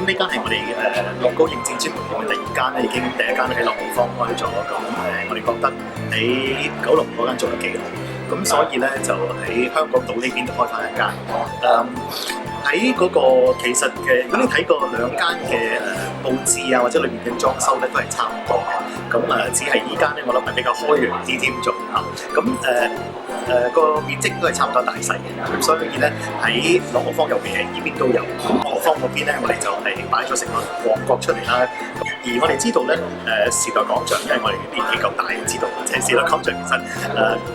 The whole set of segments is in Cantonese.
呢間係我哋樂高應戰專門店嘅第二間咧，已經第一間喺樂富坊開咗，咁我哋覺得喺九龍嗰間做得幾好，咁所以咧就喺香港島呢邊都開翻一間。喺嗰個其實嘅，如果你睇過兩間嘅佈置啊，或者裏面嘅裝修咧，都係差唔多嘅。咁只係依間咧，我諗係比較開揚啲添做嚇。咁個面積都係差唔多大細嘅。咁所以咧喺朗豪坊右邊呢邊都有。咁朗豪坊嗰邊咧，我哋就係擺咗成個旺角出嚟啦。而我哋知道咧，時代廣場，因為我哋年紀夠大，知道即係時代廣場其實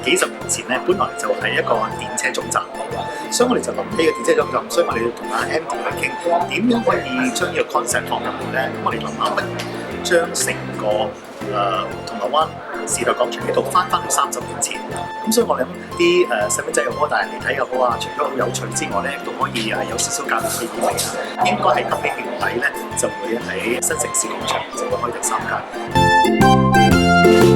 幾十年前咧，本來就係一個電車總站嚟嘅，所以我哋就諗起個電車總站，所以我哋要同阿 Andy 去傾點樣可以將呢個 concept 放入去咧。咁我哋諗下，不如將成個銅鑼灣時代廣場呢度翻去30年前。咁所以我諗啲細蚊仔又好，大人嚟睇又好啊，除咗好有趣之外咧，都可以有少少教育嘅意味啊。應該係今年年底咧，就會喺新城市廣場就會開第3間。